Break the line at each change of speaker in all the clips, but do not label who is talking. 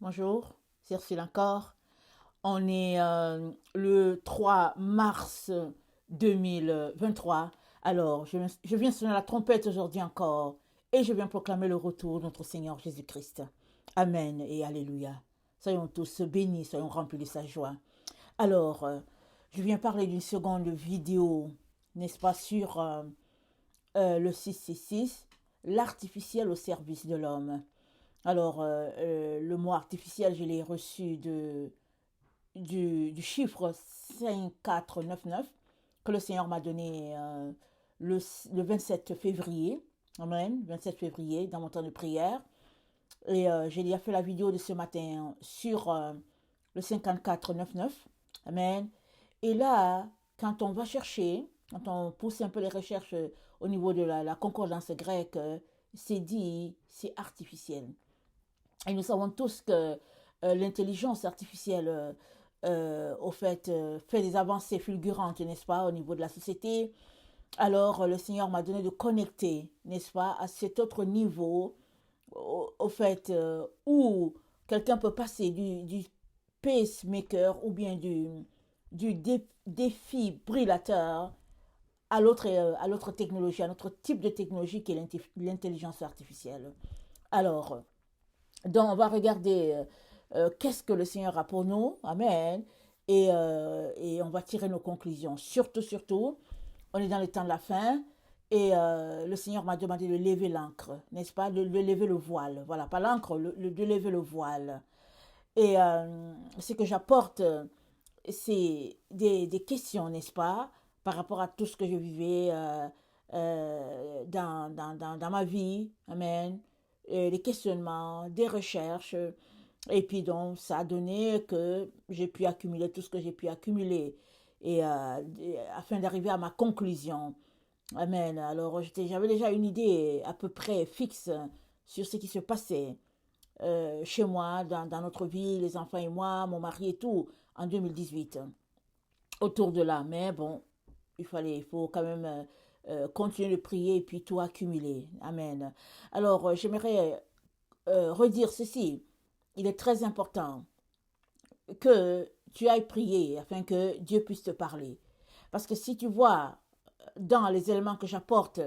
Bonjour, c'est Ursule encore. On est le 3 mars 2023. Alors, je viens sonner la trompette aujourd'hui encore et je viens proclamer le retour de notre Seigneur Jésus-Christ. Amen et Alléluia. Soyons tous bénis, soyons remplis de sa joie. Alors, je viens parler d'une seconde vidéo, n'est-ce pas, sur le 666, l'artificiel au service de l'homme. Alors, le mot artificiel, je l'ai reçu du chiffre 5499 que le Seigneur m'a donné le 27 février. Amen, 27 février, dans mon temps de prière. Et j'ai déjà fait la vidéo de ce matin sur le 5499. Amen. Et là, quand on va chercher, quand on pousse un peu les recherches au niveau de la concordance grecque, c'est dit, c'est artificiel. Et nous savons tous que l'intelligence artificielle, au fait, fait des avancées fulgurantes, n'est-ce pas, au niveau de la société. Alors, le Seigneur m'a donné de connecter, n'est-ce pas, à cet autre niveau, au fait, où quelqu'un peut passer du pacemaker ou bien du défibrillateur à l'autre technologie, à notre type de technologie qui est l'intelligence artificielle. Alors, donc, on va regarder qu'est-ce que le Seigneur a pour nous. Amen. Et on va tirer nos conclusions. Surtout, on est dans le temps de la fin. Et le Seigneur m'a demandé de lever l'ancre, n'est-ce pas? De lever le voile. Voilà, pas l'ancre, de lever le voile. Et ce que j'apporte, c'est des questions, n'est-ce pas? Par rapport à tout ce que je vivais dans ma vie. Amen. Des questionnements, des recherches. Et puis donc, ça a donné que j'ai pu accumuler tout ce que j'ai pu accumuler. Et afin d'arriver à ma conclusion. Amen. Alors, j'avais déjà une idée à peu près fixe sur ce qui se passait chez moi, dans notre vie, les enfants et moi, mon mari et tout, en 2018. Autour de là. Mais bon, il faut quand même continuer de prier et puis tout accumuler. Amen. Alors, j'aimerais redire ceci. Il est très important que tu ailles prier afin que Dieu puisse te parler. Parce que si tu vois dans les éléments que j'apporte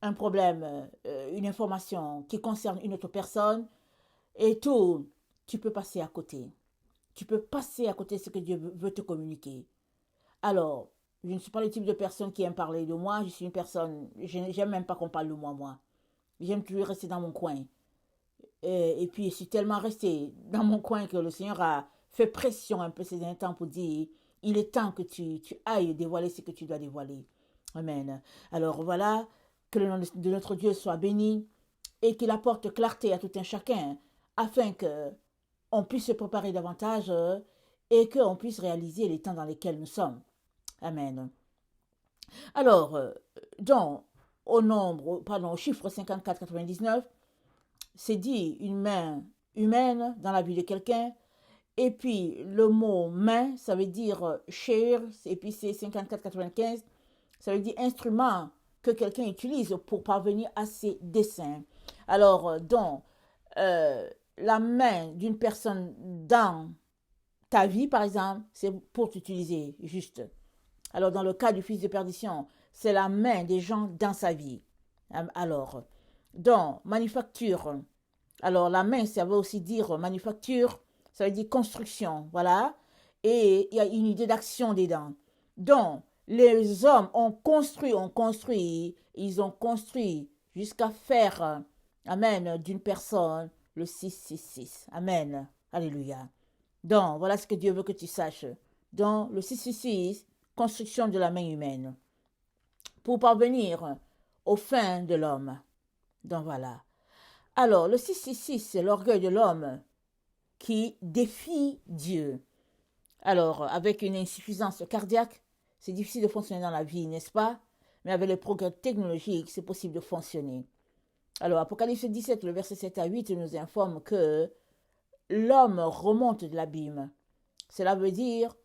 un problème, une information qui concerne une autre personne et tout, tu peux passer à côté. Tu peux passer à côté de ce que Dieu veut te communiquer. Alors, je ne suis pas le type de personne qui aime parler de moi. Je suis une personne, j'aime même pas qu'on parle de moi. J'aime toujours rester dans mon coin. Et puis, je suis tellement restée dans mon coin que le Seigneur a fait pression un peu ces derniers temps pour dire, il est temps que tu ailles dévoiler ce que tu dois dévoiler. Amen. Alors voilà, que le nom de notre Dieu soit béni et qu'il apporte clarté à tout un chacun afin que on puisse se préparer davantage et qu'on puisse réaliser les temps dans lesquels nous sommes. Amen. Alors, donc, au chiffre 5499, c'est dit une main humaine dans la vie de quelqu'un. Et puis, le mot main, ça veut dire share, et puis c'est 5495, ça veut dire instrument que quelqu'un utilise pour parvenir à ses desseins. Alors, donc, la main d'une personne dans ta vie, par exemple, c'est pour t'utiliser, juste. Alors, dans le cas du fils de perdition, c'est la main des gens dans sa vie. Alors, donc, manufacture. Alors, la main, ça veut aussi dire manufacture, ça veut dire construction, voilà. Et il y a une idée d'action dedans. Donc, les hommes ils ont construit jusqu'à faire, amen, d'une personne le 666. Amen. Alléluia. Donc, voilà ce que Dieu veut que tu saches. Donc, le 666, construction de la main humaine. Pour parvenir aux fins de l'homme. Donc, voilà. Alors, le 666, c'est l'orgueil de l'homme qui défie Dieu. Alors, avec une insuffisance cardiaque, c'est difficile de fonctionner dans la vie, n'est-ce pas? Mais avec les progrès technologiques, c'est possible de fonctionner. Alors, Apocalypse 17, le verset 7 à 8 nous informe que l'homme remonte de l'abîme. Cela veut dire,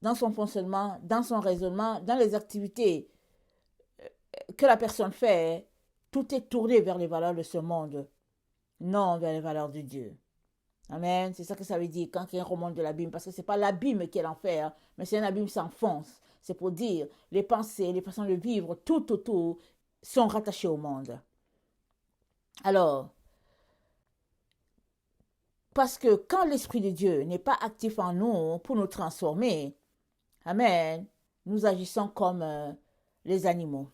dans son fonctionnement, dans son raisonnement, dans les activités que la personne fait, tout est tourné vers les valeurs de ce monde, non vers les valeurs de Dieu. Amen. C'est ça que ça veut dire quand il y a un remonte de l'abîme. Parce que ce n'est pas l'abîme qui est l'enfer, mais c'est un abîme sans s'enfonce. C'est pour dire les pensées, les façons de vivre, tout autour sont rattachés au monde. Alors, parce que quand l'Esprit de Dieu n'est pas actif en nous pour nous transformer, Amen, nous agissons comme les animaux.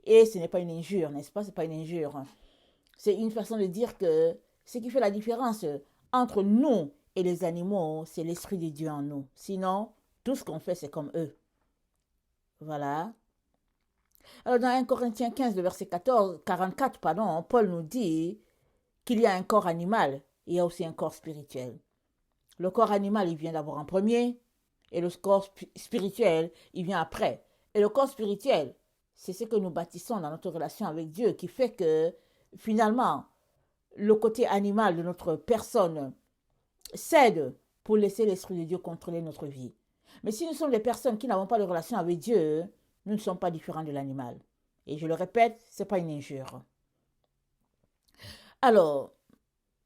Et ce n'est pas une injure, n'est-ce pas? Ce n'est pas une injure. C'est une façon de dire que ce qui fait la différence entre nous et les animaux, c'est l'Esprit de Dieu en nous. Sinon, tout ce qu'on fait, c'est comme eux. Voilà. Alors, dans 1 Corinthiens 15, le verset 44, pardon, Paul nous dit qu'il y a un corps animal et il y a aussi un corps spirituel. Le corps animal, il vient d'abord en premier, et le corps spirituel, il vient après. Et le corps spirituel, c'est ce que nous bâtissons dans notre relation avec Dieu qui fait que, finalement, le côté animal de notre personne cède pour laisser l'Esprit de Dieu contrôler notre vie. Mais si nous sommes des personnes qui n'avons pas de relation avec Dieu, nous ne sommes pas différents de l'animal. Et je le répète, ce n'est pas une injure. Alors,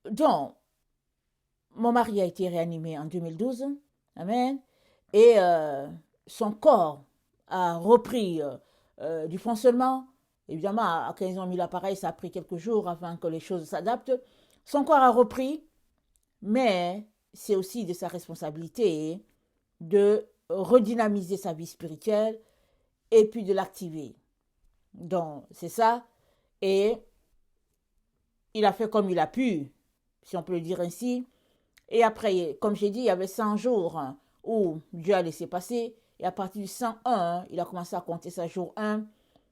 donc, mon mari a été réanimé en 2012. Amen. Et son corps a repris du fonctionnement. Évidemment, à 15 ans, mis l'appareil, ça a pris quelques jours afin que les choses s'adaptent. Son corps a repris, mais c'est aussi de sa responsabilité de redynamiser sa vie spirituelle et puis de l'activer. Donc, c'est ça. Et il a fait comme il a pu, si on peut le dire ainsi. Et après, comme j'ai dit, il y avait 100 jours où Dieu a laissé passer. Et à partir du 101, il a commencé à compter sa jour 1.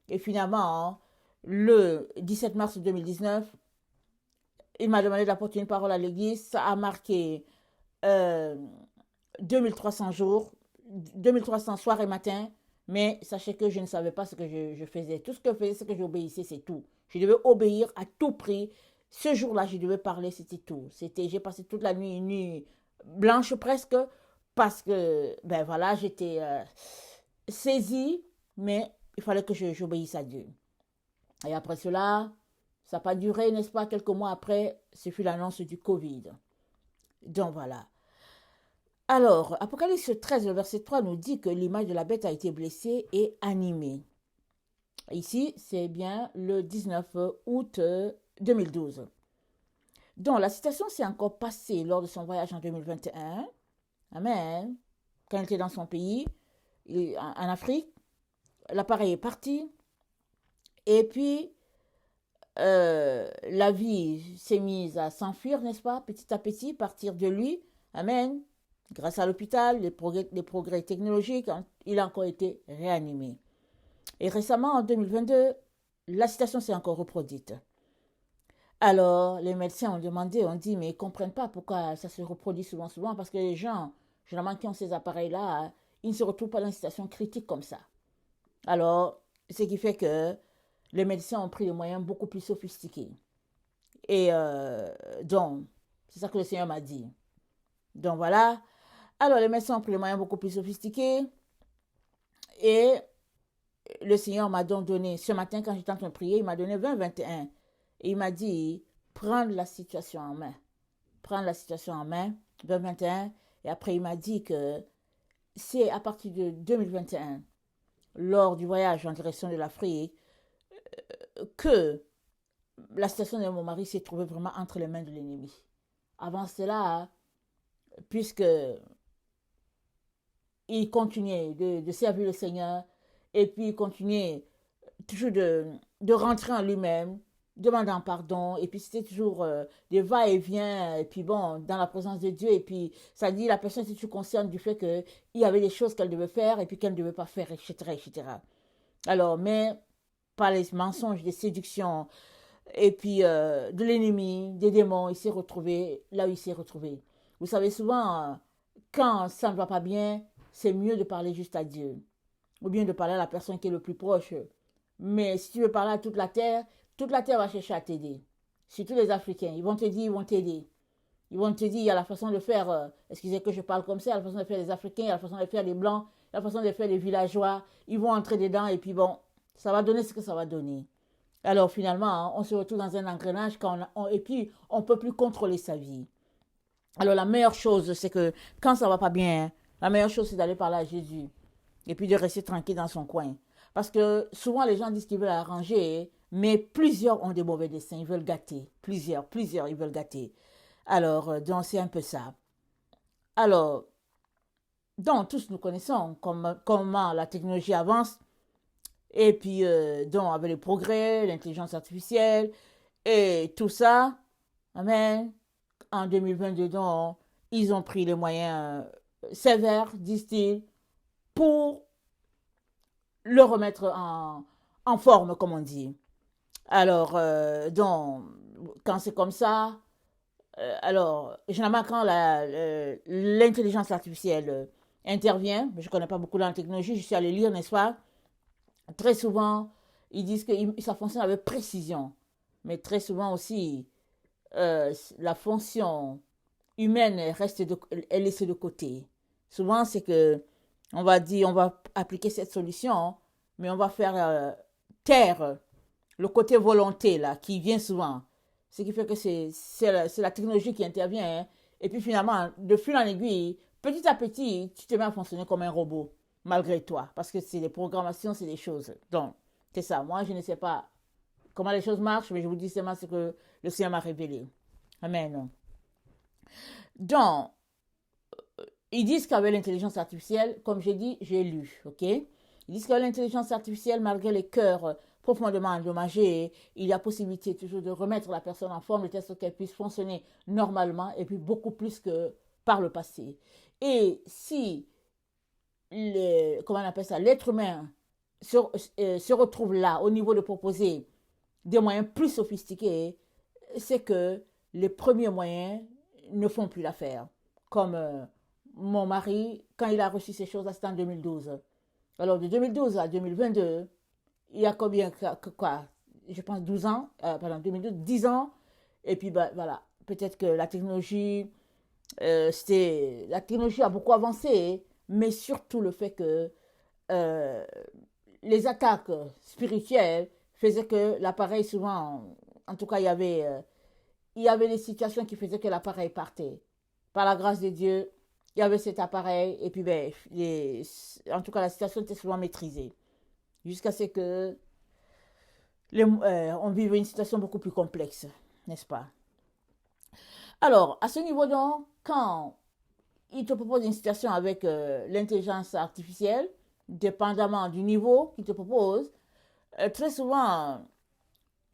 Et finalement, le 17 mars 2019, il m'a demandé d'apporter une parole à l'église. Ça a marqué 2300 jours, 2300 soirs et matins. Mais sachez que je ne savais pas ce que je faisais. Tout ce que je faisais, c'est que j'obéissais, c'est tout. Je devais obéir à tout prix. Ce jour-là, je devais parler, c'était tout. J'ai passé toute la nuit, une nuit blanche presque, parce que, ben voilà, j'étais saisie, mais il fallait que j'obéisse à Dieu. Et après cela, ça n'a pas duré, n'est-ce pas? Quelques mois après, ce fut l'annonce du Covid. Donc voilà. Alors, Apocalypse 13, le verset 3 nous dit que l'image de la bête a été blessée et animée. Ici, c'est bien le 19 août 2012. Donc, la citation s'est encore passée lors de son voyage en 2021. Amen. Quand il était dans son pays, en Afrique, l'appareil est parti. Et puis, la vie s'est mise à s'enfuir, n'est-ce pas? Petit à petit, partir de lui. Amen. Grâce à l'hôpital, les progrès technologiques, il a encore été réanimé. Et récemment, en 2022, la situation s'est encore reproduite. Alors, les médecins ont demandé, ont dit, mais ils ne comprennent pas pourquoi ça se reproduit souvent, parce que les gens, généralement, qui ont ces appareils-là, ils ne se retrouvent pas dans une situation critique comme ça. Alors, ce qui fait que les médecins ont pris des moyens beaucoup plus sophistiqués. Et donc, c'est ça que le Seigneur m'a dit. Donc voilà. Alors, les médecins ont pris des moyens beaucoup plus sophistiqués. Et le Seigneur m'a donc donné, ce matin, quand j'étais en train de prier, il m'a donné 20-21. Et il m'a dit, prendre la situation en main. Prendre la situation en main, 2021. Et après, il m'a dit que c'est à partir de 2021, lors du voyage en direction de l'Afrique, que la situation de mon mari s'est trouvée vraiment entre les mains de l'ennemi. Avant cela, puisque il continuait de servir le Seigneur, et puis il continuait toujours de rentrer en lui-même, demandant pardon, et puis c'était toujours des va-et-vient, et puis bon, dans la présence de Dieu, et puis ça dit, la personne était toujours consciente du fait qu'il y avait des choses qu'elle devait faire, et puis qu'elle ne devait pas faire, etc., etc. Alors, mais par les mensonges, des séductions, et puis de l'ennemi, des démons, il s'est retrouvé là où il s'est retrouvé. Vous savez, souvent, quand ça ne va pas bien, c'est mieux de parler juste à Dieu, ou bien de parler à la personne qui est le plus proche. Mais si tu veux parler à toute la terre va chercher à t'aider. Surtout les Africains, ils vont te dire, ils vont t'aider. Ils vont te dire, il y a la façon de faire, excusez que je parle comme ça, il y a la façon de faire les Africains, il y a la façon de faire les Blancs, il y a la façon de faire les villageois. Ils vont entrer dedans et puis bon, ça va donner ce que ça va donner. Alors finalement, on se retrouve dans un engrenage et puis on ne peut plus contrôler sa vie. Alors la meilleure chose, c'est que quand ça va pas bien, la meilleure chose, c'est d'aller parler à Jésus et puis de rester tranquille dans son coin. Parce que souvent, les gens disent qu'ils veulent arranger, mais plusieurs ont des mauvais desseins, ils veulent gâter. Plusieurs, ils veulent gâter. Alors, donc, c'est un peu ça. Alors, donc, tous nous connaissons comment la technologie avance. Et puis, donc, avec les progrès, l'intelligence artificielle et tout ça, amen, en 2022, donc, ils ont pris les moyens sévères, disent-ils, pour le remettre en forme, comme on dit. Alors, donc, quand c'est comme ça, alors, généralement, quand l'intelligence artificielle intervient, je ne connais pas beaucoup la technologie, je suis allée lire, n'est-ce pas? Très souvent, ils disent que ça fonctionne avec précision. Mais très souvent aussi, la fonction humaine est laissée de côté. Souvent, c'est que on va dire, on va appliquer cette solution, mais on va faire taire le côté volonté là qui vient souvent. Ce qui fait que c'est la technologie qui intervient. Hein. Et puis finalement, de fil en aiguille, petit à petit, tu te mets à fonctionner comme un robot, malgré toi. Parce que c'est des programmations, c'est des choses. Donc, c'est ça. Moi, je ne sais pas comment les choses marchent, mais je vous dis seulement ce que le Seigneur m'a révélé. Amen. Donc, ils disent qu'avec l'intelligence artificielle, comme j'ai dit, j'ai lu, ok? Ils disent qu'avec l'intelligence artificielle, malgré les cœurs profondément endommagés, il y a possibilité toujours de remettre la personne en forme de telle sorte qu'elle puisse fonctionner normalement et puis beaucoup plus que par le passé. Et si, comment on appelle ça, l'être humain se retrouve là au niveau de proposer des moyens plus sophistiqués, c'est que les premiers moyens ne font plus l'affaire. Comme mon mari, quand il a reçu ces choses-là, c'était en 2012. Alors de 2012 à 2022, il y a combien, quoi, je pense 12 ans, pardon, 2012, 10 ans, et puis bah, voilà, peut-être que la technologie a beaucoup avancé, mais surtout le fait que euh, les attaques spirituelles faisaient que l'appareil souvent, en tout cas il y avait des situations qui faisaient que l'appareil partait. Par la grâce de Dieu, il y avait cet appareil et puis ben, en tout cas la situation était souvent maîtrisée. Jusqu'à ce que on vive une situation beaucoup plus complexe, n'est-ce pas? Alors, à ce niveau donc, quand il te propose une situation avec l'intelligence artificielle, dépendamment du niveau qu'il te propose, très souvent,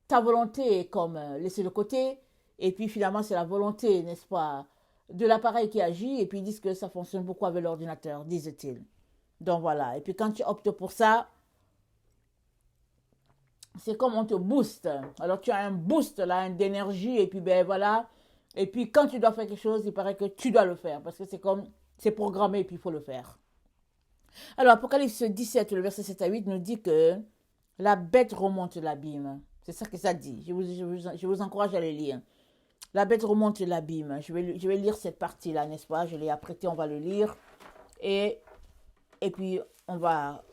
ta volonté est comme laissée de côté, et puis finalement, c'est la volonté, n'est-ce pas, de l'appareil qui agit, et puis ils disent que ça fonctionne beaucoup avec l'ordinateur, disent-ils. Donc voilà, et puis quand tu optes pour ça, c'est comme on te booste. Alors tu as un boost là, d'énergie, et puis ben voilà. Et puis quand tu dois faire quelque chose, il paraît que tu dois le faire, parce que c'est programmé, et puis il faut le faire. Alors Apocalypse 17, le verset 7 à 8 nous dit que la bête remonte l'abîme. C'est ça que ça dit. Je vous encourage à le lire. La bête remonte l'abîme. Je vais lire cette partie-là, n'est-ce pas? Je l'ai apprêté, on va le lire. Et, et puis, on va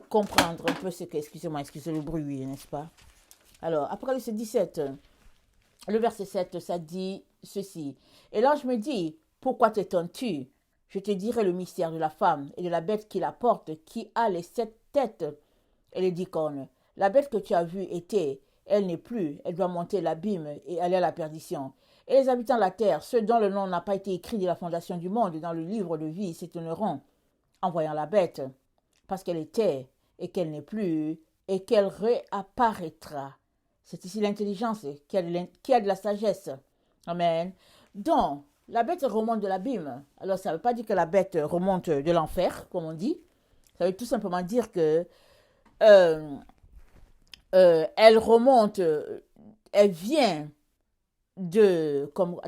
comprendre un peu ce que... Excusez-moi, excusez le bruit, n'est-ce pas? Alors, Apocalypse 17, le verset 7, ça dit ceci. Et là, je me dis, pourquoi t'étonnes-tu? Je te dirai le mystère de la femme et de la bête qui la porte, qui a les 7 têtes et les 10 cornes. La bête que tu as vue était, elle n'est plus, elle doit monter l'abîme et aller à la perdition. Et les habitants de la terre, ceux dont le nom n'a pas été écrit de la fondation du monde dans le livre de vie, s'étonneront en voyant la bête, parce qu'elle était et qu'elle n'est plus et qu'elle réapparaîtra. C'est ici l'intelligence qui a de la sagesse. Amen. Donc, la bête remonte de l'abîme. Alors, ça ne veut pas dire que la bête remonte de l'enfer, comme on dit. Ça veut tout simplement dire que euh, elle remonte, elle vient comment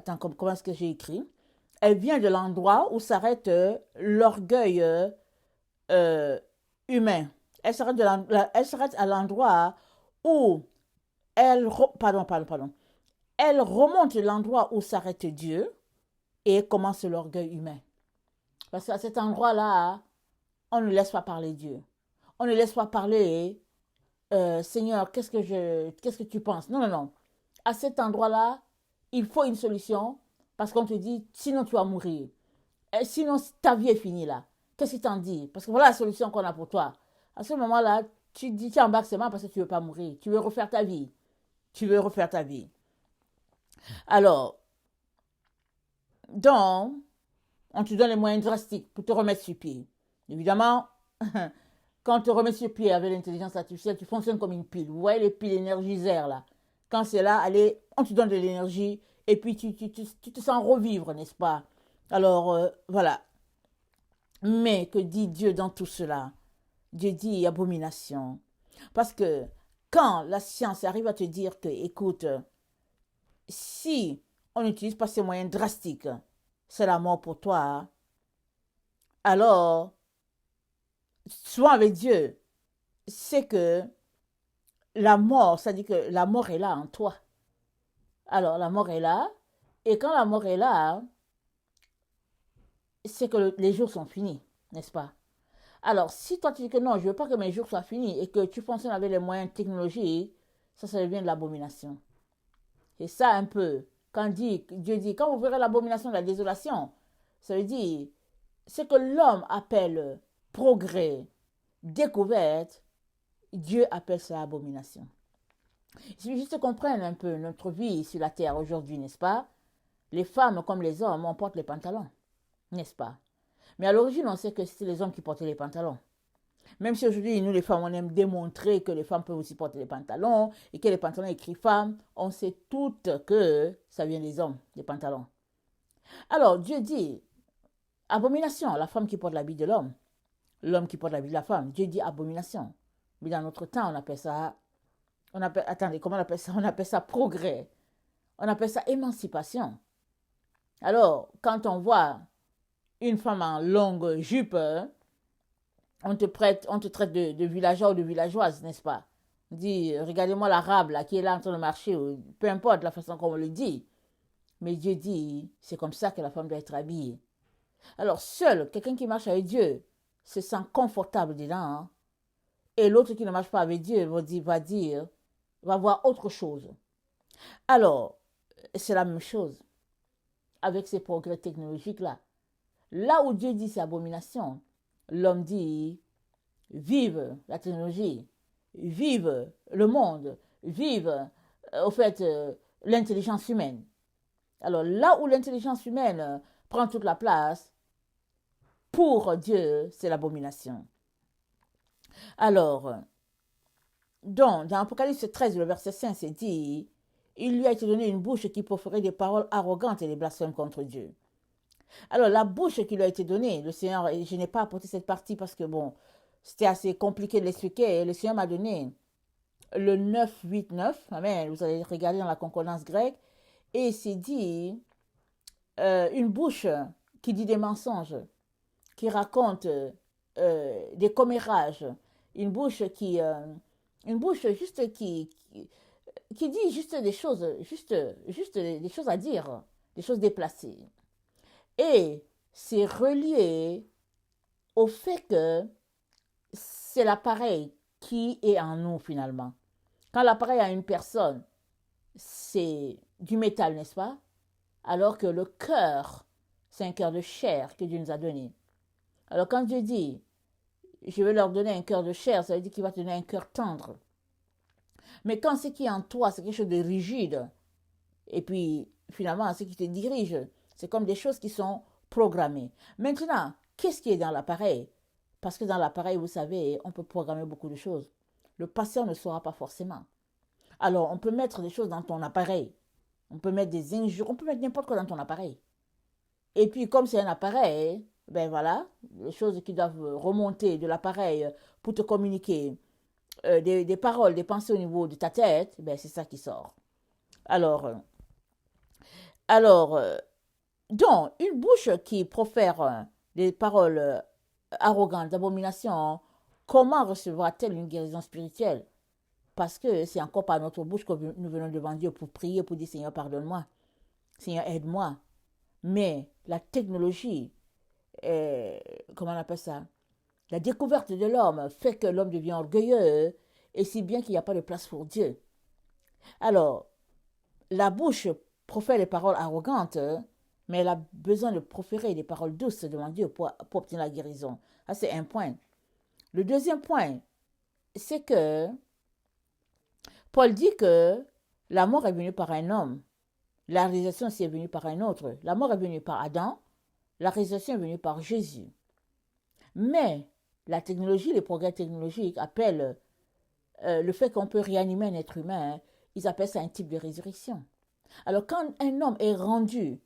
est-ce que j'ai écrit? Elle vient de l'endroit où s'arrête l'orgueil euh, humain. Elle s'arrête à l'endroit où pardon. Elle remonte l'endroit où s'arrête Dieu et commence l'orgueil humain. Parce qu'à cet endroit-là, on ne laisse pas parler Dieu. On ne laisse pas parler Seigneur, qu'est-ce que tu penses? Non, non, non. À cet endroit-là, il faut une solution. Parce qu'on te dit, sinon tu vas mourir. Et sinon, ta vie est finie là. Qu'est-ce qu'il t'en dit? Parce que voilà la solution qu'on a pour toi. À ce moment-là, tu dis, tu embarques seulement parce que tu ne veux pas mourir. Tu veux refaire ta vie. Tu veux refaire ta vie. Alors, donc, on te donne les moyens drastiques pour te remettre sur pied. Évidemment, quand on te remet sur pied avec l'intelligence artificielle, tu fonctionnes comme une pile. Vous voyez les piles énergisères là. Quand c'est là, allez, on te donne de l'énergie et puis tu te sens revivre, n'est-ce pas? Alors, voilà. Mais que dit Dieu dans tout cela? Dieu dit abomination. Parce que quand la science arrive à te dire que, écoute, si on n'utilise pas ces moyens drastiques, c'est la mort pour toi, alors, sois avec Dieu, c'est que la mort, ça dit que la mort est là en toi. Alors, la mort est là, et quand la mort est là, c'est que les jours sont finis, n'est-ce pas? Alors, si toi tu dis que non, je ne veux pas que mes jours soient finis et que tu fonctionnes avec les moyens technologiques, ça devient de l'abomination. C'est ça un peu. Quand Dieu dit, quand vous verrez l'abomination de la désolation, ça veut dire, ce que l'homme appelle progrès, découverte, Dieu appelle ça abomination. Il suffit juste de comprendre un peu notre vie sur la terre aujourd'hui, n'est-ce pas? Les femmes comme les hommes, on porte les pantalons, n'est-ce pas? Mais à l'origine, on sait que c'était les hommes qui portaient les pantalons. Même si aujourd'hui, nous les femmes, on aime démontrer que les femmes peuvent aussi porter les pantalons et que les pantalons écrits femmes, on sait toutes que ça vient des hommes, des pantalons. Alors, Dieu dit, abomination, la femme qui porte l'habit de l'homme qui porte l'habit de la femme. Dieu dit abomination. Mais dans notre temps, on appelle ça, attendez, comment on appelle ça? On appelle ça progrès. On appelle ça émancipation. Alors, quand on voit une femme en longue jupe, on te traite de villageois ou de villageoise, n'est-ce pas? On dit, regardez-moi l'arabe là, qui est là en train de marcher, peu importe la façon qu'on le dit. Mais Dieu dit, c'est comme ça que la femme doit être habillée. Alors, seul quelqu'un qui marche avec Dieu se sent confortable dedans. Hein? Et l'autre qui ne marche pas avec Dieu va voir autre chose. Alors, c'est la même chose avec ces progrès technologiques là. Là où Dieu dit c'est abomination, l'homme dit vive la technologie, vive le monde, vive au fait l'intelligence humaine. Alors là où l'intelligence humaine prend toute la place, pour Dieu, c'est l'abomination. Alors, donc, dans Apocalypse 13, le verset 5, c'est dit, il lui a été donné une bouche qui proférait des paroles arrogantes et des blasphèmes contre Dieu. Alors, la bouche qui lui a été donnée, le Seigneur, je n'ai pas apporté cette partie parce que, bon, c'était assez compliqué de l'expliquer. Le Seigneur m'a donné le 9, 8, 9. Amen. Vous allez regarder dans la concordance grecque. Et c'est dit une bouche qui dit des mensonges, qui raconte des commérages. Une bouche juste qui dit juste des choses, juste des choses à dire, des choses déplacées. Et c'est relié au fait que c'est l'appareil qui est en nous finalement. Quand l'appareil a une personne, c'est du métal, n'est-ce pas? Alors que le cœur, c'est un cœur de chair que Dieu nous a donné. Alors quand Dieu dit, je vais leur donner un cœur de chair, ça veut dire qu'il va te donner un cœur tendre. Mais quand ce qui est en toi, c'est quelque chose de rigide, et puis finalement, ce qui te dirige, c'est comme des choses qui sont programmées. Maintenant, qu'est-ce qui est dans l'appareil? Parce que dans l'appareil, vous savez, on peut programmer beaucoup de choses. Le patient ne saura pas forcément. Alors, on peut mettre des choses dans ton appareil. On peut mettre des injures, on peut mettre n'importe quoi dans ton appareil. Et puis, comme c'est un appareil, ben voilà, les choses qui doivent remonter de l'appareil pour te communiquer des paroles, des pensées au niveau de ta tête, ben c'est ça qui sort. Alors, donc, une bouche qui profère des paroles arrogantes, d'abomination, comment recevra-t-elle une guérison spirituelle? Parce que c'est encore par notre bouche que nous venons devant Dieu pour prier, pour dire Seigneur, pardonne-moi. Seigneur, aide-moi. Mais la technologie, comment on appelle ça? La découverte de l'homme fait que l'homme devient orgueilleux, et si bien qu'il n'y a pas de place pour Dieu. Alors, la bouche profère les paroles arrogantes, mais elle a besoin de proférer des paroles douces devant Dieu pour obtenir la guérison. Ça, c'est un point. Le deuxième point, c'est que Paul dit que la mort est venue par un homme. La réalisation aussi est venue par un autre. La mort est venue par Adam. La réalisation est venue par Jésus. Mais la technologie, les progrès technologiques appellent le fait qu'on peut réanimer un être humain, ils appellent ça un type de résurrection. Alors quand un homme est rendu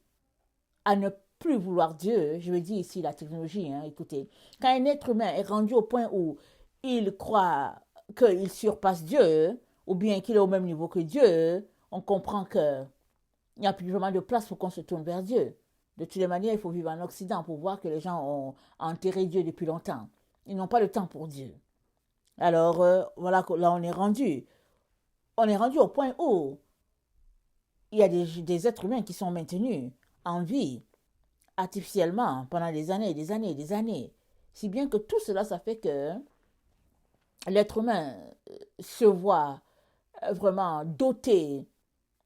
à ne plus vouloir Dieu, je veux dire ici la technologie, écoutez, quand un être humain est rendu au point où il croit qu'il surpasse Dieu, ou bien qu'il est au même niveau que Dieu, on comprend qu'il n'y a plus vraiment de place pour qu'on se tourne vers Dieu. De toutes les manières, il faut vivre en Occident pour voir que les gens ont enterré Dieu depuis longtemps. Ils n'ont pas le temps pour Dieu. Alors, voilà, là, on est rendu. On est rendu au point où il y a des êtres humains qui sont maintenus en vie artificiellement pendant des années, des années, des années. Si bien que tout cela, ça fait que l'être humain se voit vraiment doté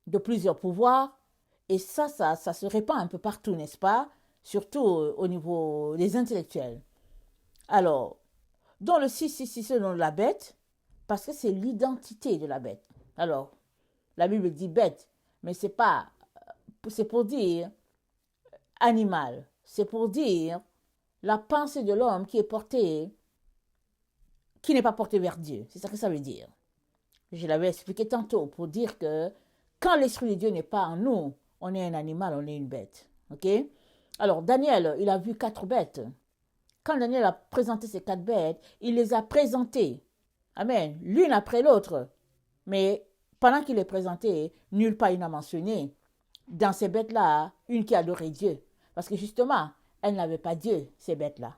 de plusieurs pouvoirs. Et ça se répand un peu partout, n'est-ce pas? Surtout au niveau des intellectuels. Alors, dans le 666, c'est le nom de la bête, parce que c'est l'identité de la bête. Alors, la Bible dit bête, mais c'est pas, c'est pour dire animal. C'est pour dire la pensée de l'homme qui est portée, qui n'est pas portée vers Dieu. C'est ça que ça veut dire. Je l'avais expliqué tantôt pour dire que quand l'Esprit de Dieu n'est pas en nous, on est un animal, on est une bête. Ok? Alors, Daniel, il a vu 4 bêtes. Quand Daniel a présenté ces 4 bêtes, il les a présentées. Amen. L'une après l'autre. Mais pendant qu'il les présentait, nulle part il n'a mentionné dans ces bêtes-là une qui adorait Dieu. Parce que justement, elles n'avaient pas Dieu, ces bêtes-là.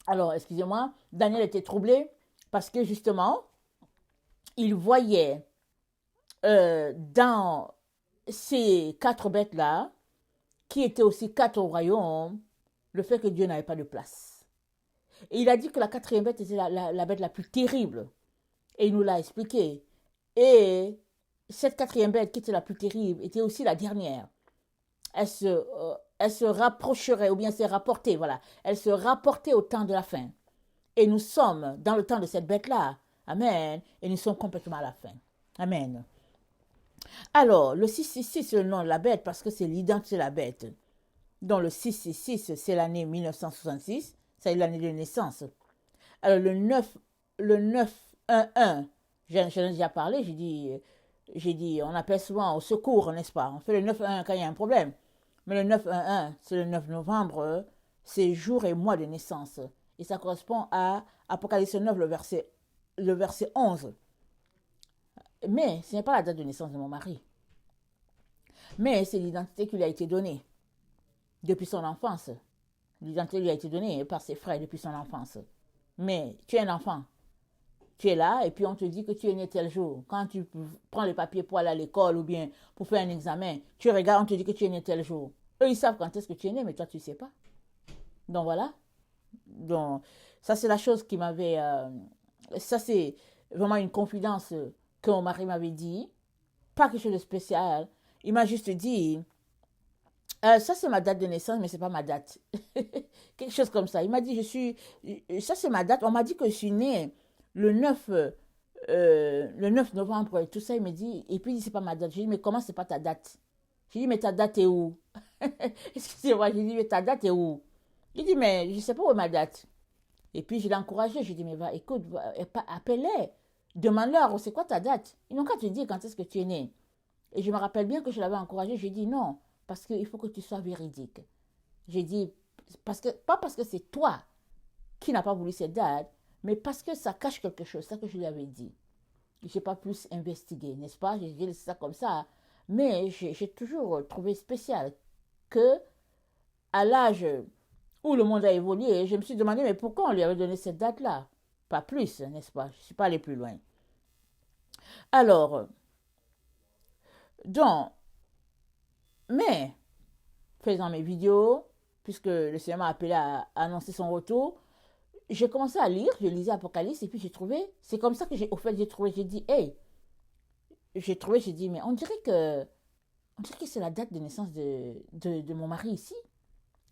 Alors, excusez-moi, Daniel était troublé parce que justement, il voyait dans ces 4 bêtes-là, qui étaient aussi 4 royaumes, le fait que Dieu n'avait pas de place. Et il a dit que la 4e bête était la bête la plus terrible. Et il nous l'a expliqué. Et cette 4e bête qui était la plus terrible était aussi la dernière. Elle se rapprocherait, ou bien s'est rapportée, voilà. Elle se rapportait au temps de la fin. Et nous sommes dans le temps de cette bête-là. Amen. Et nous sommes complètement à la fin. Amen. Alors, le 666, c'est le nom de la bête parce que c'est l'identité de la bête. Donc, le 666, c'est l'année 1966. C'est l'année de naissance. Alors, le 911, j'en ai déjà parlé, j'ai dit, on appelle souvent au secours, n'est-ce pas? On fait le 911 quand il y a un problème. Mais le 911, c'est le 9 novembre, c'est jour et mois de naissance. Et ça correspond à Apocalypse 9, le verset 11. Mais ce n'est pas la date de naissance de mon mari. Mais c'est l'identité qui lui a été donnée depuis son enfance. L'identité lui a été donnée par ses frères depuis son enfance. Mais tu es un enfant. Tu es là et puis on te dit que tu es né tel jour. Quand tu prends les papiers pour aller à l'école ou bien pour faire un examen, tu regardes, on te dit que tu es né tel jour. Eux, ils savent quand est-ce que tu es né, mais toi, tu ne sais pas. Donc voilà. Donc, ça, c'est la chose qui m'avait... ça, c'est vraiment une confidence que mon mari m'avait dit. Pas quelque chose de spécial. Il m'a juste dit... ça, c'est ma date de naissance, mais ce n'est pas ma date. Quelque chose comme ça. Il m'a dit, ça, c'est ma date. On m'a dit que je suis née le 9 novembre et tout ça. Il me dit, et puis il dit, c'est pas ma date. J'ai dit, mais comment c'est pas ta date? J'ai dit, mais ta date est où? Excusez-moi, j'ai dit, mais ta date est où? Il dit, mais je ne sais pas où est ma date. Et puis je l'ai encouragé. J'ai dit, mais va, écoute, appelle-les. Demande-leur, c'est quoi ta date? Ils n'ont qu'à te dire quand est-ce que tu es né. Et je me rappelle bien que je l'avais encouragé. J'ai dit, non, parce qu'il faut que tu sois véridique. J'ai dit, pas parce que c'est toi qui n'as pas voulu cette date, mais parce que ça cache quelque chose, c'est ça que je lui avais dit. Je n'ai pas plus investigué, n'est-ce pas? J'ai laissé ça comme ça. Mais j'ai toujours trouvé spécial que, à l'âge où le monde a évolué, je me suis demandé, mais pourquoi on lui avait donné cette date-là? Pas plus, n'est-ce pas? Je ne suis pas allé plus loin. Alors, donc, mais, faisant mes vidéos, puisque le Seigneur m'a appelé à annoncer son retour, j'ai commencé à lire, je lisais Apocalypse et puis j'ai trouvé, c'est comme ça que j'ai trouvé, j'ai dit, hey, j'ai dit, mais on dirait que on dirait que c'est la date de naissance de mon mari ici.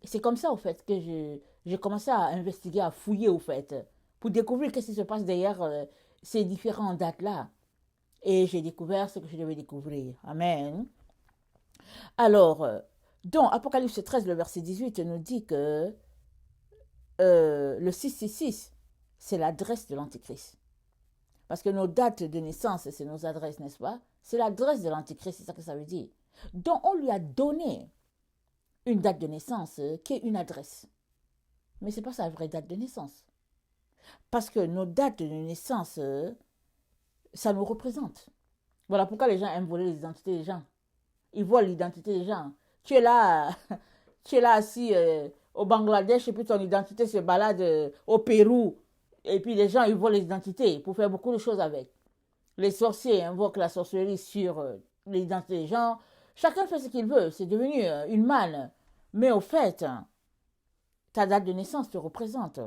Et c'est comme ça, au fait, que j'ai commencé à investiguer, à fouiller, au fait, pour découvrir qu'est-ce qui se passe derrière ces différentes dates-là. Et j'ai découvert ce que je devais découvrir. Amen. Alors, donc, Apocalypse 13, le verset 18 nous dit que le 666, c'est l'adresse de l'Antichrist. Parce que nos dates de naissance, c'est nos adresses, n'est-ce pas? C'est l'adresse de l'Antichrist, c'est ça que ça veut dire. Donc, on lui a donné une date de naissance qui est une adresse. Mais ce n'est pas sa vraie date de naissance. Parce que nos dates de naissance, ça nous représente. Voilà pourquoi les gens aiment voler les identités des gens. Ils volent l'identité des gens. Tu es là, tu es là assis au Bangladesh et puis ton identité se balade au Pérou. Et puis les gens, ils volent les identités pour faire beaucoup de choses avec. Les sorciers invoquent la sorcellerie sur l'identité des gens. Chacun fait ce qu'il veut. C'est devenu une manne. Mais au fait, ta date de naissance te représente.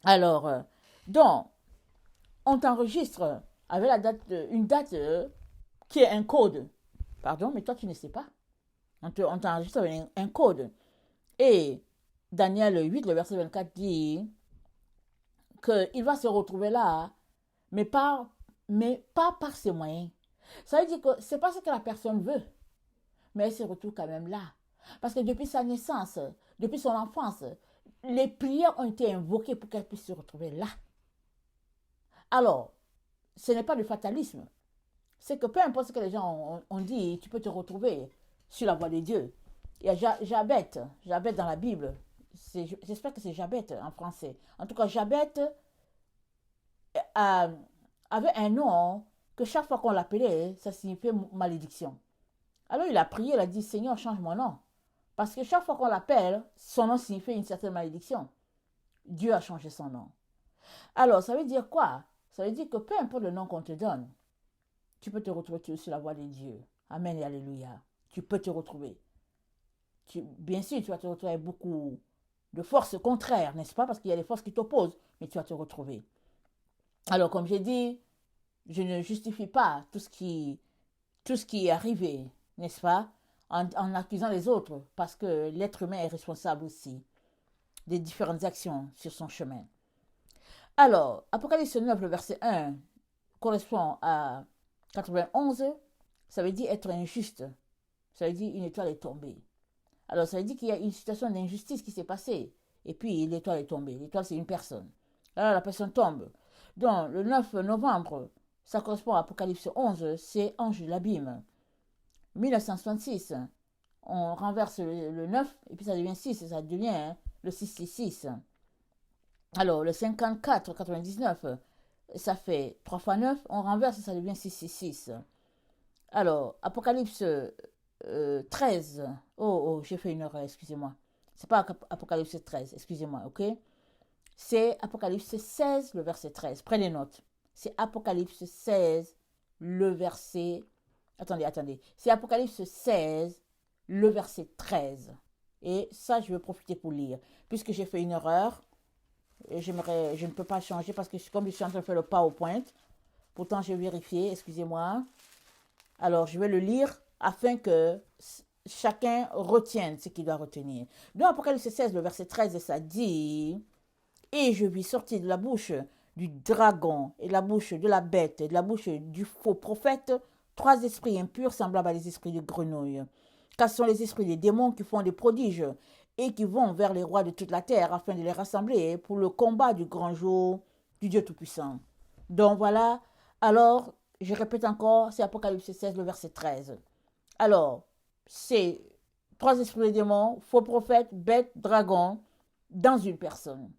Alors, donc, on t'enregistre avec une date qui est un code. Pardon, mais toi, tu ne sais pas. On t'enregistre avec un code. Et Daniel 8, le verset 24 dit qu'il va se retrouver là, mais pas par ses moyens. Ça veut dire que c'est pas ce que la personne veut, mais elle se retrouve quand même là. Parce que depuis sa naissance, depuis son enfance, les prières ont été invoquées pour qu'elle puisse se retrouver là. Alors, ce n'est pas du fatalisme. C'est que peu importe ce que les gens ont dit, tu peux te retrouver sur la voie de Dieu. Il y a Jabet dans la Bible. J'espère que c'est Jabet en français. En tout cas, Jabet avait un nom que chaque fois qu'on l'appelait, ça signifiait malédiction. Alors il a prié, il a dit, Seigneur, change mon nom. Parce que chaque fois qu'on l'appelle, son nom signifie une certaine malédiction. Dieu a changé son nom. Alors, ça veut dire quoi? Ça veut dire que peu importe le nom qu'on te donne, tu peux te retrouver sur la voie de Dieu. Amen et alléluia. Tu peux te retrouver. Bien sûr, tu vas te retrouver avec beaucoup de forces contraires, n'est-ce pas? Parce qu'il y a des forces qui t'opposent, mais tu vas te retrouver. Alors, comme j'ai dit, je ne justifie pas tout ce qui est arrivé, n'est-ce pas? En accusant les autres, parce que l'être humain est responsable aussi des différentes actions sur son chemin. Alors, Apocalypse 9, le verset 1, correspond à 91, ça veut dire être injuste. Ça veut dire une étoile est tombée. Alors, ça veut dire qu'il y a une situation d'injustice qui s'est passée. Et puis, l'étoile est tombée. L'étoile, c'est une personne. Alors, la personne tombe. Donc, le 9 novembre, ça correspond à Apocalypse 11, c'est Ange de l'abîme. 1966, on renverse le 9, et puis ça devient 6, et ça devient le 666. Alors, le 54, 99, ça fait 3 fois 9, on renverse et ça devient 666. Alors, Apocalypse 13, j'ai fait une erreur, excusez-moi. C'est pas Apocalypse 13, excusez-moi, ok? C'est Apocalypse 16, le verset 13. Prenez note. C'est Apocalypse 16, le verset... Attendez. C'est Apocalypse 16, le verset 13. Et ça, je vais profiter pour lire. Puisque j'ai fait une erreur, et je ne peux pas changer parce que comme je suis en train de faire le PowerPoint, pourtant j'ai vérifié, excusez-moi. Alors, je vais le lire afin que chacun retienne ce qu'il doit retenir. Dans Apocalypse 16, le verset 13, ça dit... Et je vis sortir de la bouche du dragon, et de la bouche de la bête, et de la bouche du faux prophète, 3 esprits impurs semblables à des esprits de grenouille. Car ce sont les esprits des démons qui font des prodiges, et qui vont vers les rois de toute la terre, afin de les rassembler pour le combat du grand jour du Dieu Tout-Puissant. Donc voilà, alors, je répète encore, c'est Apocalypse 16, le verset 13. Alors, c'est 3 esprits de démons, faux prophètes, bêtes, dragons, dans une personne.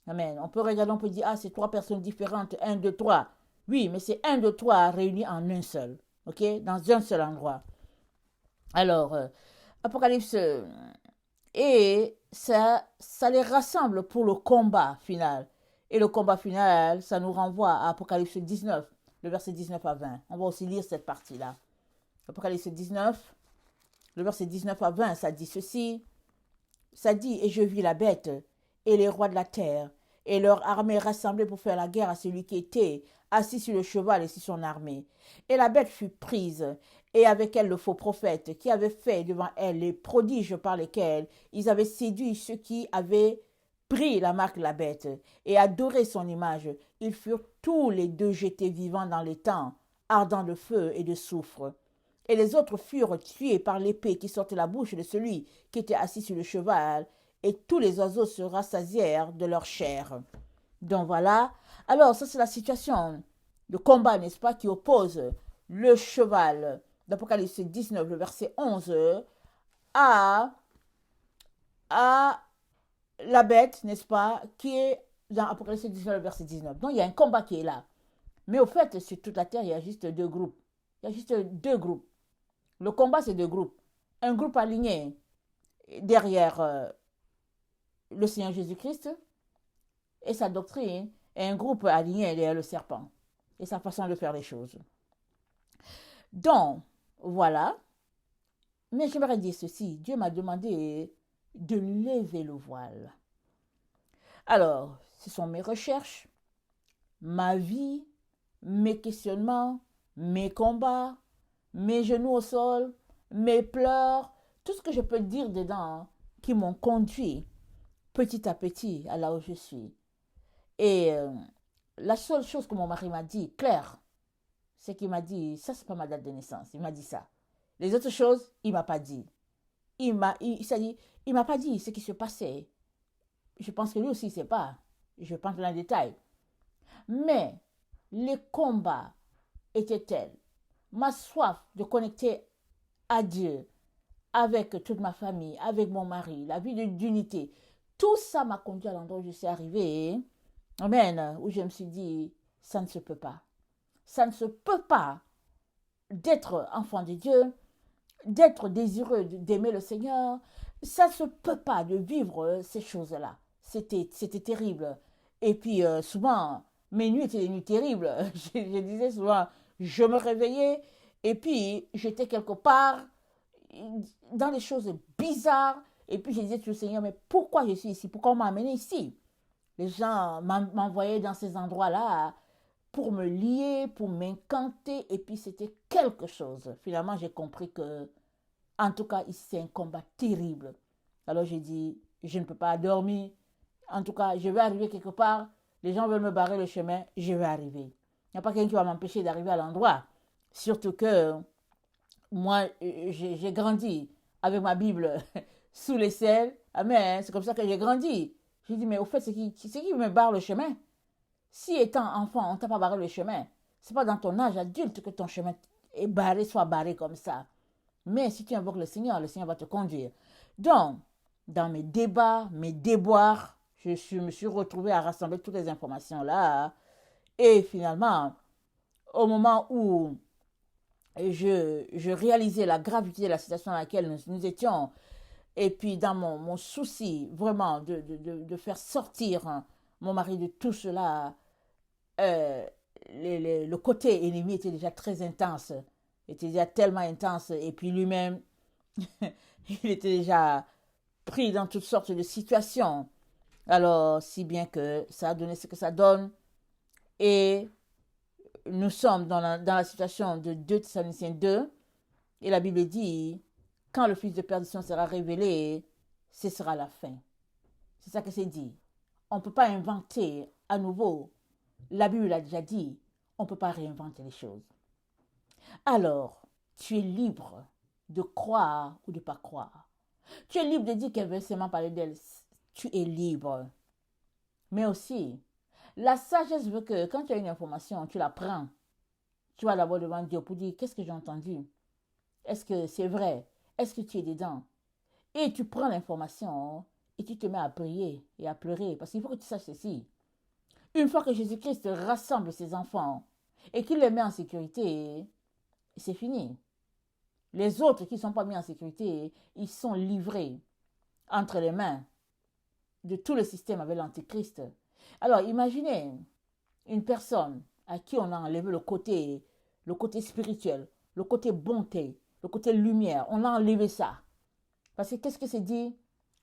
Amen. On peut regarder, on peut dire, c'est 3 personnes différentes, 1, 2, 3. Oui, mais c'est 1, 2, 3 réunis en un seul. Ok? Dans un seul endroit. Alors, Apocalypse, et ça les rassemble pour le combat final. Et le combat final, ça nous renvoie à Apocalypse 19, le verset 19 à 20. On va aussi lire cette partie-là. Apocalypse 19, le verset 19 à 20, ça dit ceci. Ça dit, et je vis la bête et les rois de la terre et leur armée rassemblée pour faire la guerre à celui qui était assis sur le cheval et sur son armée. Et la bête fut prise, et avec elle le faux prophète, qui avait fait devant elle les prodiges par lesquels ils avaient séduit ceux qui avaient pris la marque de la bête et adoré son image. Ils furent tous les deux jetés vivants dans les temps, ardents de feu et de soufre. Et les autres furent tués par l'épée qui sortait de la bouche de celui qui était assis sur le cheval, et tous les oiseaux se rassasièrent de leur chair. Donc voilà. Alors, ça, c'est la situation de combat, n'est-ce pas, qui oppose le cheval d'Apocalypse 19, le verset 11, à, à la bête, n'est-ce pas, qui est dans Apocalypse 19, le verset 19. Donc, il y a un combat qui est là. Mais au fait, sur toute la terre, il y a juste deux groupes. Il y a juste deux groupes. Le combat, c'est deux groupes. Un groupe aligné derrière le Seigneur Jésus-Christ et sa doctrine, et un groupe aligné derrière le serpent et sa façon de faire les choses. Donc, voilà. Mais j'aimerais dire ceci. Dieu m'a demandé de lever le voile. Alors, ce sont mes recherches, ma vie, mes questionnements, mes combats, mes genoux au sol, mes pleurs, tout ce que je peux dire dedans qui m'ont conduit petit à petit à là où je suis. Et la seule chose que mon mari m'a dit, clair, c'est qu'il m'a dit, ça c'est pas ma date de naissance, il m'a dit ça. Les autres choses, il m'a pas dit. Il m'a pas dit ce qui se passait. Je pense que lui aussi, il sait pas. Je pense dans les détails. Mais les combats étaient tels. Ma soif de connecter à Dieu, avec toute ma famille, avec mon mari, la vie d'unité, tout ça m'a conduit à l'endroit où je suis arrivée. Amen. Où je me suis dit, ça ne se peut pas. Ça ne se peut pas d'être enfant de Dieu, d'être désireux d'aimer le Seigneur. Ça ne se peut pas de vivre ces choses-là. C'était terrible. Et puis souvent, mes nuits étaient des nuits terribles. Je disais souvent, je me réveillais et puis j'étais quelque part dans des choses bizarres. Et puis je disais au Seigneur, mais pourquoi je suis ici? Pourquoi on m'a amené ici? Les gens m'envoyaient dans ces endroits-là pour me lier, pour m'incanter. Et puis c'était quelque chose. Finalement, j'ai compris que, en tout cas, ici, c'est un combat terrible. Alors j'ai dit, je ne peux pas dormir. En tout cas, je vais arriver quelque part. Les gens veulent me barrer le chemin. Je vais arriver. Il n'y a pas quelqu'un qui va m'empêcher d'arriver à l'endroit. Surtout que moi, j'ai grandi avec ma Bible sous les selles. Amen. C'est comme ça que j'ai grandi. J'ai dit, mais au fait, c'est qui me barre le chemin? Si étant enfant, on ne t'a pas barré le chemin, c'est pas dans ton âge adulte que ton chemin est barré, soit barré comme ça. Mais si tu invoques le Seigneur va te conduire. Donc, dans mes débats, mes déboires, me suis retrouvée à rassembler toutes les informations là. Et finalement, au moment où je réalisais la gravité de la situation dans laquelle nous étions, et puis dans mon souci vraiment de faire sortir mon mari de tout cela, euh, le côté ennemi était déjà très intense, était déjà tellement intense, et puis lui-même, il était déjà pris dans toutes sortes de situations. Alors, si bien que ça a donné ce que ça donne, et nous sommes dans la situation de 2 Thessaloniciens 2, et la Bible dit, quand le fils de perdition sera révélé, ce sera la fin. C'est ça que c'est dit. On ne peut pas inventer à nouveau. La Bible l'a déjà dit, on ne peut pas réinventer les choses. Alors, tu es libre de croire ou de ne pas croire. Tu es libre de dire qu'elle veut seulement parler d'elle. Tu es libre. Mais aussi, la sagesse veut que quand tu as une information, tu la prends. Tu vas d'abord devant Dieu pour dire, qu'est-ce que j'ai entendu? Est-ce que c'est vrai? Est-ce que tu es dedans? Et tu prends l'information et tu te mets à prier et à pleurer. Parce qu'il faut que tu saches ceci. Une fois que Jésus-Christ rassemble ses enfants et qu'il les met en sécurité, c'est fini. Les autres qui ne sont pas mis en sécurité, ils sont livrés entre les mains de tout le système avec l'Antéchrist. Alors imaginez une personne à qui on a enlevé le côté spirituel, le côté bonté, le côté lumière. On a enlevé ça. Parce que qu'est-ce que c'est dit?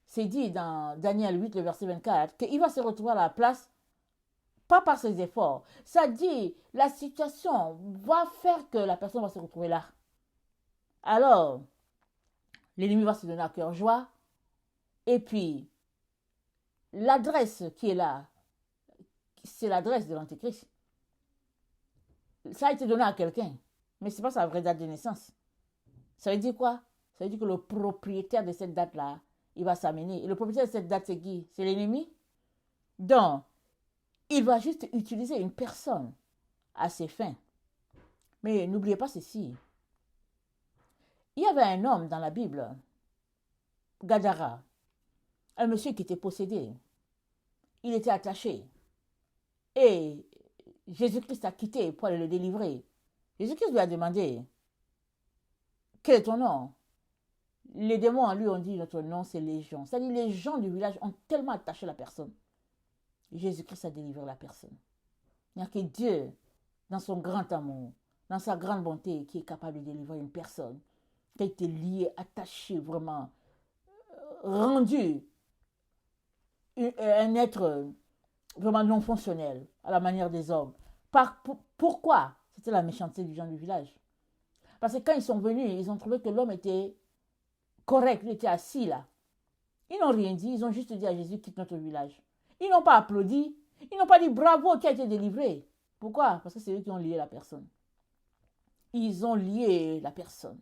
C'est dit dans Daniel 8, le verset 24, qu'il va se retrouver à la place, pas par ses efforts. Ça dit, la situation va faire que la personne va se retrouver là. alors l'ennemi va se donner à cœur joie. Et puis, l'adresse qui est là, c'est l'adresse de l'Antéchrist. Ça a été donné à quelqu'un, mais ce n'est pas sa vraie date de naissance. Ça veut dire quoi? Ça veut dire que le propriétaire de cette date-là, il va s'amener. Et le propriétaire de cette date, c'est qui? C'est l'ennemi. Donc, il va juste utiliser une personne à ses fins. Mais n'oubliez pas ceci. Il y avait un homme dans la Bible, Gadara, un monsieur qui était possédé. Il était attaché. Et Jésus-Christ a quitté pour aller le délivrer. Jésus-Christ lui a demandé, quel est ton nom? Les démons en lui ont dit, notre nom c'est Légion. C'est-à-dire les gens du village ont tellement attaché la personne. Jésus-Christ a délivré la personne. Il n'y a que Dieu, dans son grand amour, dans sa grande bonté, qui est capable de délivrer une personne qui a été liée, attachée, vraiment, rendu un être vraiment non fonctionnel, à la manière des hommes. Pourquoi? C'était la méchanceté du gens du village. Parce que quand ils sont venus, ils ont trouvé que l'homme était correct, il était assis là. Ils n'ont rien dit, ils ont juste dit à Jésus, quitte notre village. Ils n'ont pas applaudi, ils n'ont pas dit bravo, tu as été délivré. Pourquoi? Parce que c'est eux qui ont lié la personne. Ils ont lié la personne.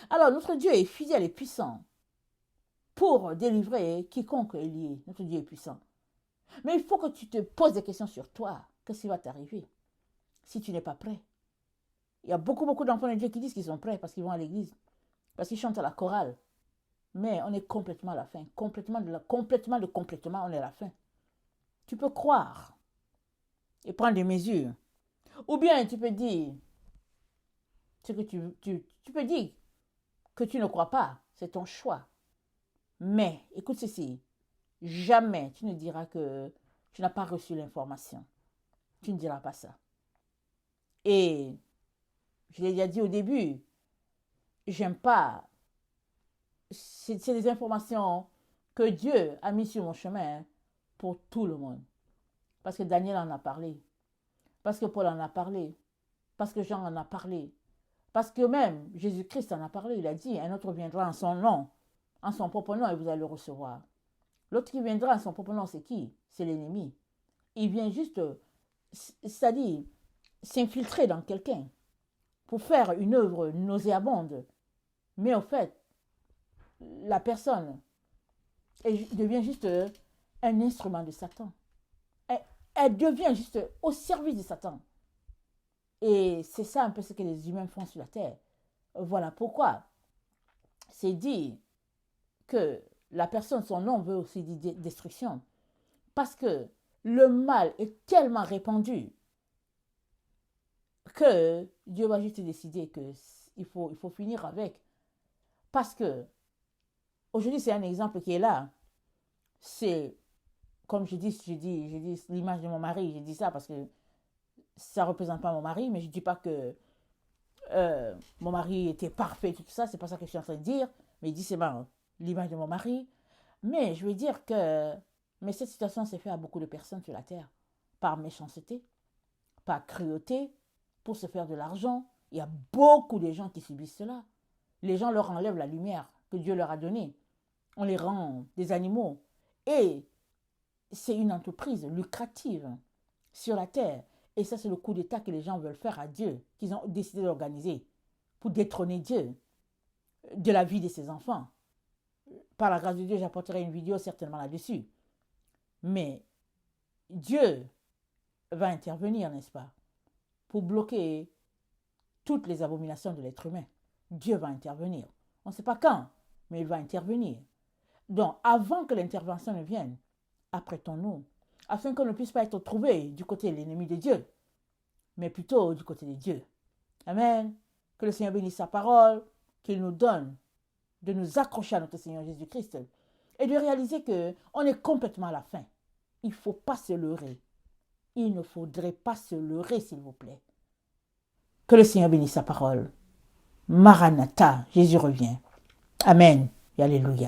Alors, notre Dieu est fidèle et puissant pour délivrer quiconque est lié. Notre Dieu est puissant. Mais il faut que tu te poses des questions sur toi. Qu'est-ce qui va t'arriver si tu n'es pas prêt? Il y a beaucoup d'enfants de Dieu qui disent qu'ils sont prêts parce qu'ils vont à l'église, parce qu'ils chantent à la chorale. Mais on est complètement à la fin. Complètement, on est à la fin. Tu peux croire et prendre des mesures. Ou bien tu peux dire ce que tu peux dire que tu ne crois pas. C'est ton choix. Mais, écoute ceci. Jamais tu ne diras que tu n'as pas reçu l'information. Tu ne diras pas ça. Et je l'ai déjà dit au début, j'aime pas. C'est des informations que Dieu a mis sur mon chemin pour tout le monde. Parce que Daniel en a parlé. Parce que Paul en a parlé. Parce que Jean en a parlé. Parce que même Jésus-Christ en a parlé. Il a dit, un autre viendra en son nom, en son propre nom, et vous allez le recevoir. L'autre qui viendra en son propre nom, c'est qui? C'est l'ennemi. Il vient juste, c'est-à-dire, s'infiltrer dans quelqu'un pour faire une œuvre nauséabonde. Mais au fait, la personne devient juste un instrument de Satan. Elle devient juste au service de Satan. Et c'est ça un peu ce que les humains font sur la terre. Voilà pourquoi c'est dit que la personne, son nom veut aussi dire destruction. Parce que le mal est tellement répandu que Dieu va juste décider qu'il faut finir avec. Parce que, aujourd'hui, c'est un exemple qui est là. C'est, comme je dis l'image de mon mari. Je dis ça parce que ça ne représente pas mon mari, mais je ne dis pas que mon mari était parfait, tout ça. C'est pas ça que je suis en train de dire. Mais il dit c'est marrant, l'image de mon mari. Mais je veux dire que cette situation s'est faite à beaucoup de personnes sur la terre. Par méchanceté, par cruauté, pour se faire de l'argent. Il y a beaucoup de gens qui subissent cela. Les gens leur enlèvent la lumière que Dieu leur a donnée. On les rend des animaux. Et c'est une entreprise lucrative sur la terre. Et ça, c'est le coup d'État que les gens veulent faire à Dieu, qu'ils ont décidé d'organiser pour détrôner Dieu de la vie de ses enfants. Par la grâce de Dieu, j'apporterai une vidéo certainement là-dessus. Mais Dieu va intervenir, n'est-ce pas, pour bloquer toutes les abominations de l'être humain. Dieu va intervenir. On ne sait pas quand, mais il va intervenir. Donc, avant que l'intervention ne vienne, apprêtons-nous, afin qu'on ne puisse pas être trouvé du côté de l'ennemi de Dieu, mais plutôt du côté de Dieu. Amen. Que le Seigneur bénisse sa parole, qu'il nous donne de nous accrocher à notre Seigneur Jésus-Christ et de réaliser qu'on est complètement à la fin. Il ne faut pas se leurrer. Il ne faudrait pas se leurrer, s'il vous plaît. Que le Seigneur bénisse sa parole. Maranatha, Jésus revient. Amen et alléluia.